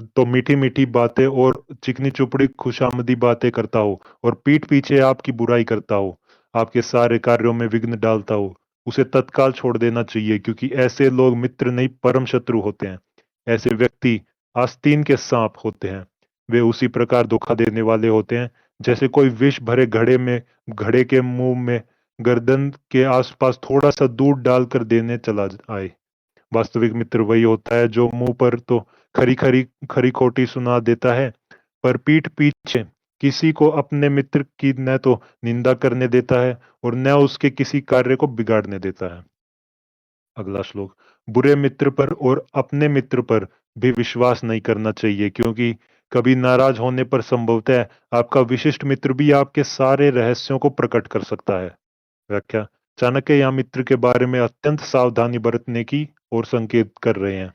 तो मीठी मीठी बातें और चिकनी चुपड़ी खुशामदी बातें करता हो और पीठ पीछे आपकी बुराई करता हो, आपके सारे कार्यों में विघ्न डालता हो, उसे तत्काल छोड़ देना चाहिए, क्योंकि ऐसे लोग मित्र नहीं परम शत्रु होते हैं। ऐसे व्यक्ति आस्तीन के सांप होते हैं। वे उसी प्रकार धोखा देने वाले होते हैं जैसे कोई विष भरे घड़े के मुंह में गर्दन के आसपास थोड़ा सा दूध डालकर देने चला आए। वास्तविक मित्र वही होता है जो मुंह पर तो खरी खरी खरी खोटी सुना देता है, पर पीठ पीछे किसी को अपने मित्र की न तो निंदा करने देता है और न उसके किसी कार्य को बिगाड़ने देता है। अगला श्लोक। बुरे मित्र पर और अपने मित्र पर भी विश्वास नहीं करना चाहिए, क्योंकि कभी नाराज होने पर संभवतः आपका विशिष्ट मित्र भी आपके सारे रहस्यों को प्रकट कर सकता है। व्याख्या। चाणक्य यहाँ मित्र के बारे में अत्यंत सावधानी बरतने की ओर संकेत कर रहे हैं।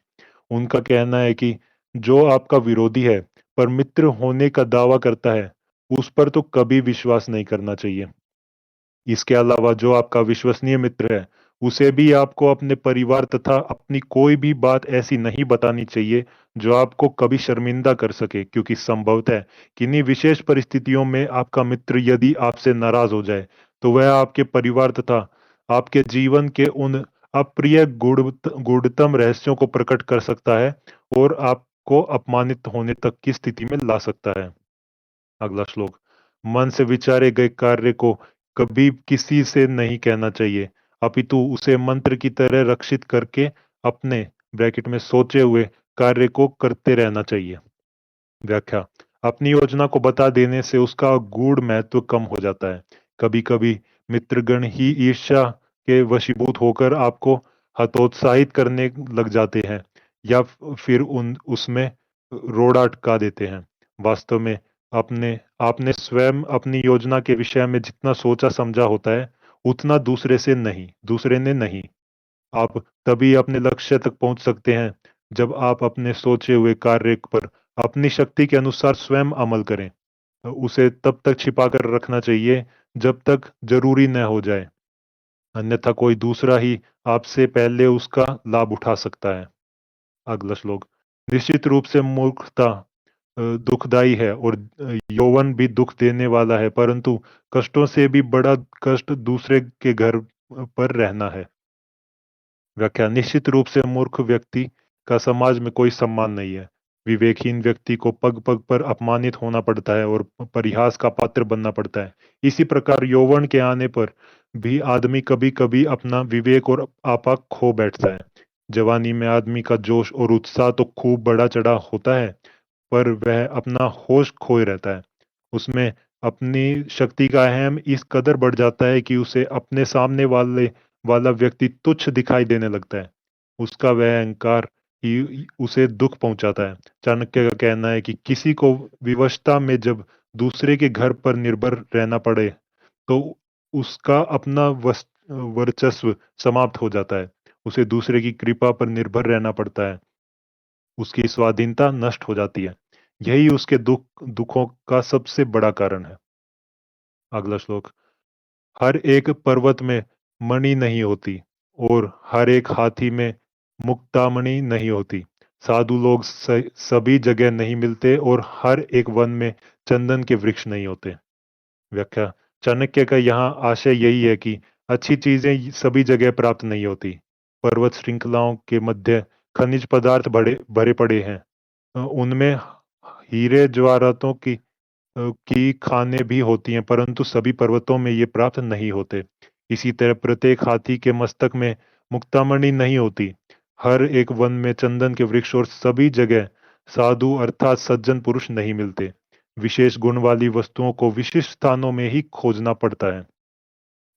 उनका कहना है कि जो आपका विरोधी है पर मित्र होने का दावा करता है, उस पर तो कभी विश्वास नहीं करना चाहिए। इसके अलावा जो आपका विश्वसनीय मित्र है, उसे भी आपको अपने परिवार तथा अपनी कोई भी बात ऐसी नहीं बतानी चाहिए जो आपको कभी शर्मिंदा कर सके, क्योंकि संभवतः किन्हीं विशेष परिस्थितियों में आपका मित्र यदि आपसे नाराज हो जाए, तो वह आपके परिवार तथा आपके जीवन के उन अप्रिय गूढ़तम रहस्यों को प्रकट कर सकता है और आपको अपमानित होने तक की स्थिति में ला सकता है। अगला श्लोक। मन से विचारे गए कार्य को कभी किसी से नहीं कहना चाहिए, अपितु उसे मंत्र की तरह रक्षित करके अपने ब्रैकेट में सोचे हुए कार्य को करते रहना चाहिए। व्याख्या। अपनी योजना को बता देने से उसका गूढ़ महत्व कम हो जाता है। कभी कभी मित्रगण ही ईर्ष्या के वशीभूत होकर आपको हतोत्साहित करने लग जाते हैं या फिर उन उसमें रोड़ा अटका देते हैं। वास्तव में अपने आपने स्वयं अपनी योजना के विषय में जितना सोचा समझा होता है, उतना दूसरे ने नहीं। आप तभी अपने लक्ष्य तक पहुंच सकते हैं जब आप अपने सोचे हुए कार्य पर अपनी शक्ति के अनुसार स्वयं अमल करें। उसे तब तक छिपा कर रखना चाहिए जब तक जरूरी न हो जाए, अन्यथा कोई दूसरा ही आपसे पहले उसका लाभ उठा सकता है। अगला श्लोक। निश्चित रूप से मूर्खता दुखदाई है और यौवन भी दुख देने वाला है, परंतु कष्टों से भी बड़ा कष्ट दूसरे के घर पर रहना है। व्याख्या। निश्चित रूप से मूर्ख व्यक्ति का समाज में कोई सम्मान नहीं है। विवेकहीन व्यक्ति को पग पग पर अपमानित होना पड़ता है और परिहास का पात्र बनना पड़ता है। इसी प्रकार यौवन के आने पर भी आदमी कभी कभी अपना विवेक और आपा खो बैठता है। जवानी में आदमी का जोश और उत्साह तो खूब बढ़ा चढ़ा होता है, पर वह अपना होश खोए रहता है। उसमें अपनी शक्ति का अहम इस कदर बढ़ जाता है कि उसे अपने सामने वाला व्यक्ति तुच्छ दिखाई देने लगता है। उसका वह अहंकार ही उसे दुख पहुंचाता है। चाणक्य का कहना है कि किसी को विवशता में जब दूसरे के घर पर निर्भर रहना पड़े, तो उसका अपना वर्चस्व समाप्त हो जाता है। उसे दूसरे की कृपा पर निर्भर रहना पड़ता है। उसकी स्वाधीनता नष्ट हो जाती है। यही उसके दुखों का सबसे बड़ा कारण है। अगला श्लोक। हर एक पर्वत में मणि नहीं होती और हर एक हाथी में मुक्तामणि नहीं होती। साधु लोग सभी जगह नहीं मिलते और हर एक वन में चंदन के वृक्ष नहीं होते। व्याख्या। चाणक्य का यहाँ आशय यही है कि अच्छी चीजें सभी जगह प्राप्त नहीं होती। पर्वत श्रृंखलाओं के मध्य खनिज पदार्थ बड़े भरे पड़े हैं। उनमें हीरे जवाहरातों की खानें भी होती हैं, परंतु सभी पर्वतों में ये प्राप्त नहीं होते। इसी तरह प्रत्येक हाथी के मस्तक में मुक्तामणि नहीं होती। हर एक वन में चंदन के वृक्ष और सभी जगह साधु अर्थात सज्जन पुरुष नहीं मिलते। विशेष गुण वाली वस्तुओं को विशिष्ट स्थानों में ही खोजना पड़ता है।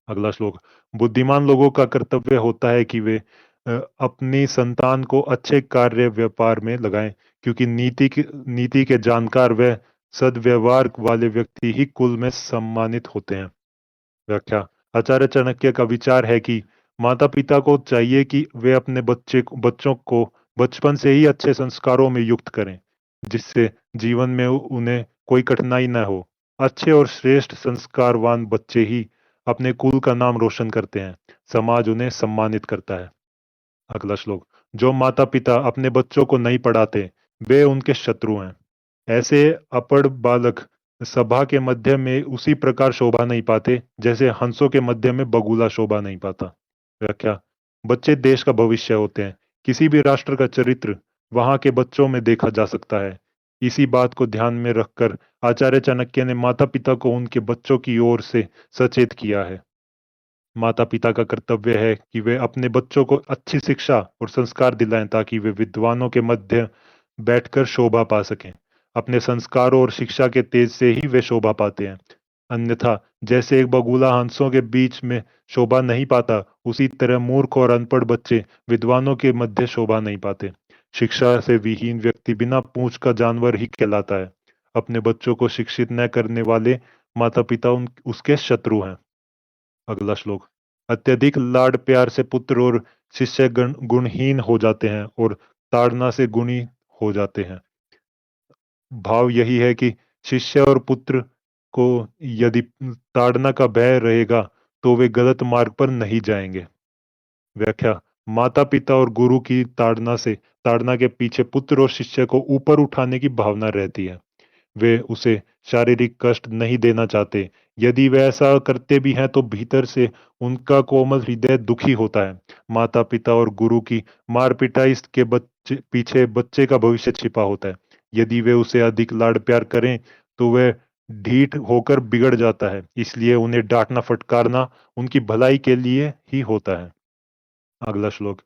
अगला श्लोक। बुद्धिमान लोगों का कर्तव्य होता है कि वे अपनी संतान को अच्छे कार्य व्यापार में लगाएं, क्योंकि नीति के जानकार व सद्व्यवहार वाले व्यक्ति ही कुल में सम्मानित होते हैं। व्याख्या। आचार्य चाणक्य का विचार है कि माता पिता को चाहिए कि वे अपने बच्चों को बचपन से ही अच्छे संस्कारों में युक्त करें, जिससे जीवन में उन्हें कोई कठिनाई न हो। अच्छे और श्रेष्ठ संस्कारवान बच्चे ही अपने कुल का नाम रोशन करते हैं, समाज उन्हें सम्मानित करता है। अगला श्लोक। जो माता पिता अपने बच्चों को नहीं पढ़ाते, वे उनके शत्रु हैं। ऐसे अपढ़ बालक सभा के मध्य में उसी प्रकार शोभा नहीं पाते, जैसे हंसों के मध्य में बगुला शोभा नहीं पाता। व्याख्या। बच्चे देश का भविष्य होते हैं। किसी भी राष्ट्र का चरित्र वहां के बच्चों में देखा जा सकता है। इसी बात को ध्यान में रखकर आचार्य चाणक्य ने माता पिता को उनके बच्चों की ओर से सचेत किया है। माता पिता का कर्तव्य है कि वे अपने बच्चों को अच्छी शिक्षा और संस्कार दिलाएं, ताकि वे विद्वानों के मध्य बैठकर शोभा पा सकें। अपने संस्कारों और शिक्षा के तेज से ही वे शोभा पाते हैं। अन्यथा जैसे एक बगुला हंसों के बीच में शोभा नहीं पाता, उसी तरह मूर्ख और अनपढ़ बच्चे विद्वानों के मध्य शोभा नहीं पाते। शिक्षा से विहीन व्यक्ति बिना पूंछ का जानवर ही कहलाता है। अपने बच्चों को शिक्षित न करने वाले माता पिता उसके शत्रु हैं। अगला श्लोक। अत्यधिक लाड प्यार से पुत्र और शिष्य गुणहीन हो जाते हैं और ताड़ना से गुणी हो जाते हैं। भाव यही है कि शिष्य और पुत्र को यदि ताड़ना का भय रहेगा, तो वे गलत मार्ग पर नहीं जाएंगे। व्याख्या। माता पिता और गुरु की ताड़ना के पीछे पुत्र और शिष्य को ऊपर उठाने की भावना रहती है। वे उसे शारीरिक कष्ट नहीं देना चाहते। यदि वे ऐसा करते भी हैं, तो भीतर से उनका कोमल हृदय दुखी होता है। माता पिता और गुरु की मार पिटाई के पीछे बच्चे का भविष्य छिपा होता है। यदि वे उसे अधिक लाड प्यार करें, तो वह ढीठ होकर बिगड़ जाता है। इसलिए उन्हें डांटना फटकारना उनकी भलाई के लिए ही होता है। अगला श्लोक।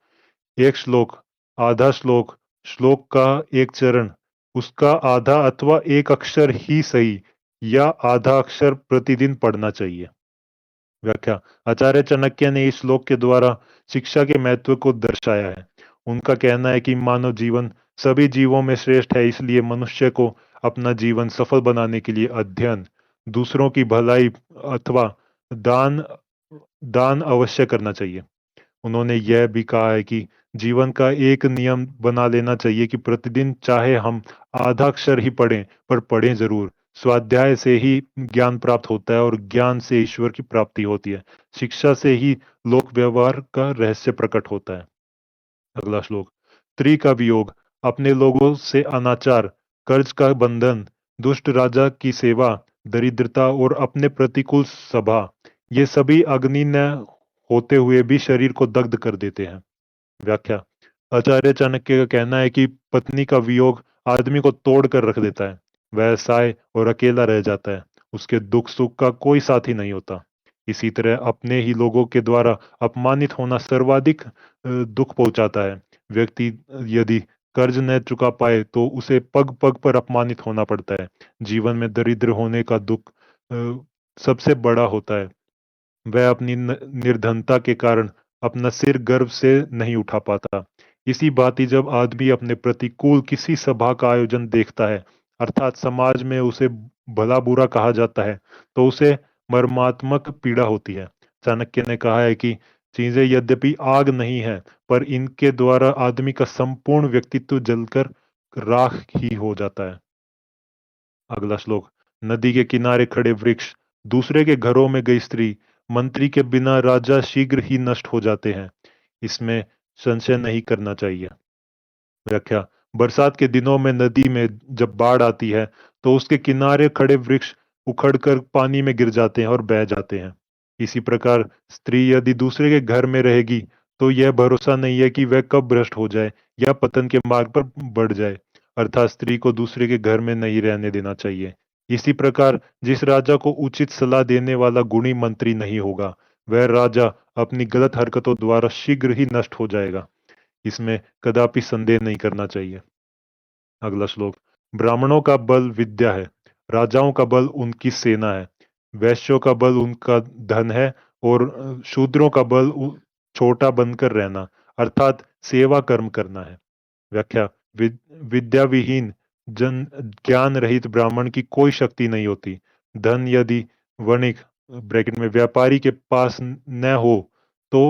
एक श्लोक, आधा श्लोक, श्लोक का एक चरण, उसका आधा अथवा एक अक्षर ही सही या आधा अक्षर प्रतिदिन पढ़ना चाहिए। व्याख्या। आचार्य चाणक्य ने इस श्लोक के द्वारा शिक्षा के महत्व को दर्शाया है। उनका कहना है कि मानव जीवन सभी जीवों में श्रेष्ठ है, इसलिए मनुष्य को अपना जीवन सफल बनाने के लिए अध्ययन, दूसरों की भलाई अथवा दान दान अवश्य करना चाहिए। उन्होंने यह भी कहा है कि जीवन का एक नियम बना लेना चाहिए कि प्रतिदिन चाहे हम आधा अक्षर ही पढ़ें, पर पढ़ें जरूर। स्वाध्याय से ही ज्ञान प्राप्त होता है और ज्ञान से ईश्वर की प्राप्ति होती है। शिक्षा से ही लोक व्यवहार का रहस्य प्रकट होता है। अगला श्लोक। स्त्री का वियोग, अपने लोगों से अनाचार, कर्ज का बंधन, दुष्ट राजा की सेवा, दरिद्रता और अपने प्रतिकूल सभा, ये सभी अग्नि न होते हुए भी शरीर को दग्ध कर देते हैं। व्याख्या। आचार्य चाणक्य का कहना है कि पत्नी का वियोग आदमी को तोड़ कर रख देता है। वह असहाय और अकेला रह जाता है। उसके दुख सुख का कोई साथी नहीं होता। इसी तरह अपने ही लोगों के द्वारा अपमानित होना सर्वाधिक दुख पहुंचाता है। व्यक्ति यदि कर्ज न चुका पाए, तो उसे पग पग पर अपमानित होना पड़ता है। जीवन में दरिद्र होने का दुख सबसे बड़ा होता है। वह अपनी निर्धनता के कारण अपना सिर गर्व से नहीं उठा पाता। इसी भांति जब आदमी अपने प्रतिकूल किसी सभा का आयोजन देखता है, अर्थात समाज में उसे भला बुरा कहा जाता है, तो उसे मर्मात्मक पीड़ा होती है। चाणक्य ने कहा है कि चीजें यद्यपि आग नहीं है, पर इनके द्वारा आदमी का संपूर्ण व्यक्तित्व जलकर राख ही हो जाता है। अगला श्लोक। नदी के किनारे खड़े वृक्ष, दूसरे के घरों में गई स्त्री, मंत्री के बिना राजा शीघ्र ही नष्ट हो जाते हैं। इसमें संशय नहीं करना चाहिए। व्याख्या। बरसात के दिनों में नदी में जब बाढ़ आती है, तो उसके किनारे खड़े वृक्ष उखड़कर पानी में गिर जाते हैं और बह जाते हैं। इसी प्रकार स्त्री यदि दूसरे के घर में रहेगी, तो यह भरोसा नहीं है कि वह कब भ्रष्ट हो जाए या पतन के मार्ग पर बढ़ जाए। अर्थात स्त्री को दूसरे के घर में नहीं रहने देना चाहिए। इसी प्रकार जिस राजा को उचित सलाह देने वाला गुणी मंत्री नहीं होगा, वह राजा अपनी गलत हरकतों द्वारा शीघ्र ही नष्ट हो जाएगा। इसमें कदापि संदेह नहीं करना चाहिए। अगला श्लोक। ब्राह्मणों का बल विद्या है, राजाओं का बल उनकी सेना है, वैश्यों का बल उनका धन है और शूद्रों का बल छोटा बनकर रहना, अर्थात सेवा कर्म करना है। व्याख्या: विद्या विहीन जन ज्ञान रहित ब्राह्मण की कोई शक्ति नहीं होती। धन यदि वणिक ब्रैकेट में व्यापारी के पास न हो तो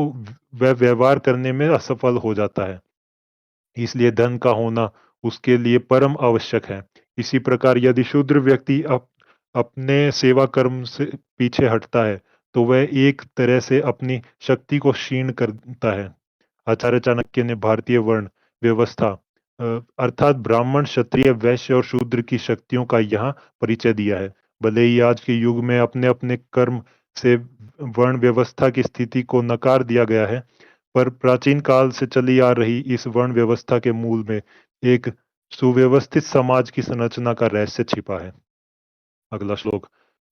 वह व्यवहार करने में असफल हो जाता है। इसलिए धन का होना उसके लिए परम आवश्यक है। इसी प्रकार यदि शूद्र व्यक्ति अपने सेवा कर्म से पीछे हटता है तो वह एक तरह से अपनी शक्ति को क्षीण करता है। आचार्य चाणक्य ने भारतीय वर्ण व्यवस्था अर्थात ब्राह्मण, क्षत्रिय, वैश्य और शूद्र की शक्तियों का यहाँ परिचय दिया है। भले ही आज के युग में अपने अपने कर्म से वर्ण व्यवस्था की स्थिति को नकार दिया गया है, पर प्राचीन काल से चली आ रही इस वर्ण व्यवस्था के मूल में एक सुव्यवस्थित समाज की संरचना का रहस्य छिपा है। अगला श्लोक: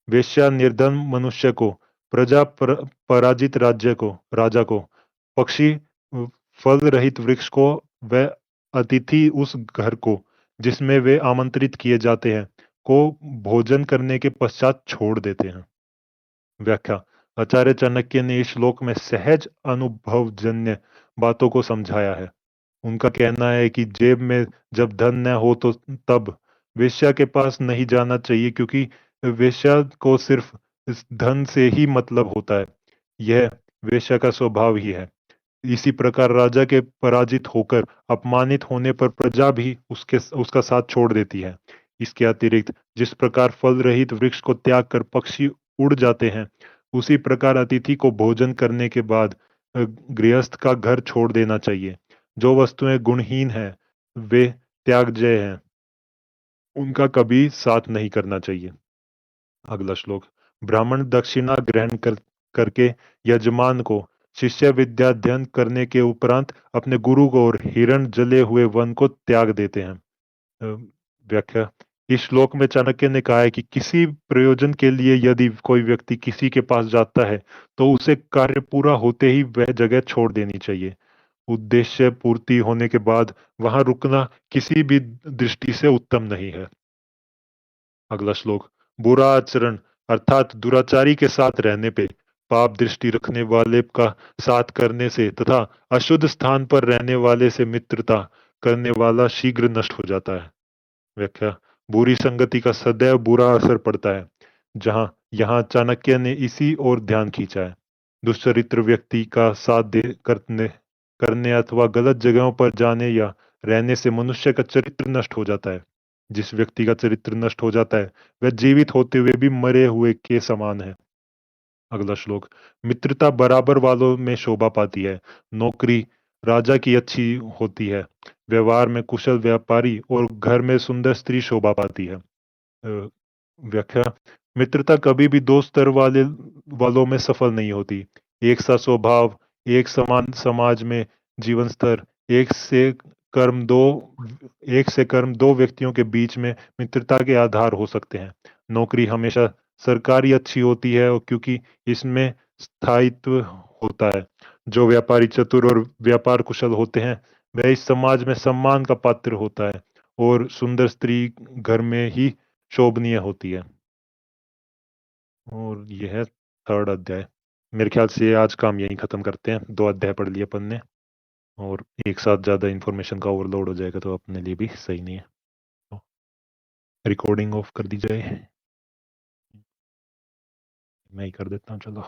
वेश्या निर्धन मनुष्य को, पराजित राजा को, पक्षी फल रहित वृक्ष को, व अतिथि उस घर को जिसमें वे आमंत्रित किए जाते हैं को भोजन करने के पश्चात छोड़ देते हैं। व्याख्या: आचार्य चाणक्य ने इस श्लोक में सहज अनुभवजन्य बातों को समझाया है। उनका कहना है कि जेब में जब धन न हो तो तब वेश्या के पास नहीं जाना चाहिए, क्योंकि वेश्या को सिर्फ इस धन से ही मतलब होता है। यह वेश्या का स्वभाव ही है। इसी प्रकार राजा के पराजित होकर अपमानित होने पर प्रजा भी उसका साथ छोड़ देती है। इसके अतिरिक्त जिस प्रकार फल रहित वृक्ष को त्याग कर पक्षी उड़ जाते हैं, उसी प्रकार अतिथि को भोजन करने के बाद गृहस्थ का घर छोड़ देना चाहिए। जो वस्तुएं गुणहीन हैं, वे त्याज्य हैं, उनका कभी साथ नहीं करना चाहिए। अगला श्लोक: ब्राह्मण दक्षिणा ग्रहण करके यजमान को शिष्य विद्या अध्ययन करने के उपरांत अपने गुरु को और हिरण जले हुए वन को त्याग देते हैं। अ, व्याख्या: इस श्लोक में चाणक्य ने कहा है कि किसी प्रयोजन के लिए यदि कोई व्यक्ति किसी के पास जाता है तो उसे कार्य पूरा होते ही वह जगह छोड़ देनी चाहिए। उद्देश्य पूर्ति होने के बाद वहां रुकना किसी भी दृष्टि से उत्तम नहीं है। अगला श्लोक: बुरा आचरण अर्थात दुराचारी के साथ रहने पे, पाप दृष्टि रखने वाले का साथ करने से तथा अशुद्ध स्थान पर रहने वाले से मित्रता करने वाला शीघ्र नष्ट हो जाता है। व्याख्या: बुरी संगति का सदैव बुरा असर पड़ता है। जहां यहाँ चाणक्य ने इसी ओर ध्यान खींचा है। दुष्चरित्र व्यक्ति का साथ करने करने अथवा गलत जगहों पर जाने या रहने से मनुष्य का चरित्र नष्ट हो जाता है। जिस व्यक्ति का चरित्र नष्ट हो जाता है वह जीवित होते हुए भी मरे हुए के समान है। अगला श्लोक: मित्रता बराबर वालों में शोभा पाती है। नौकरी राजा की अच्छी होती है। व्यवहार में कुशल व्यापारी और घर में सुंदर स्त्री शोभा पाती है। व्याख्या: मित्रता कभी भी दो स्तर वालों में सफल नहीं होती। एक सा स्वभाव, एक समान समाज में जीवन स्तर, कर्म दो एक से कर्म दो व्यक्तियों के बीच में मित्रता के आधार हो सकते हैं। नौकरी हमेशा सरकारी अच्छी होती है, और क्योंकि इसमें स्थायित्व होता है। जो व्यापारी चतुर और व्यापार कुशल होते हैं वह इस समाज में सम्मान का पात्र होता है, और सुंदर स्त्री घर में ही शोभनीय होती है। और यह है थर्ड अध्याय। मेरे ख्याल से आज काम यहीं खत्म करते हैं। 2 अध्याय पढ़ लिए अपन ने, और एक साथ ज्यादा इंफॉर्मेशन का ओवरलोड हो जाएगा तो अपने लिए भी सही नहीं है। तो रिकॉर्डिंग ऑफ कर दी जाए। मैं ही कर देता हूँ, चलो।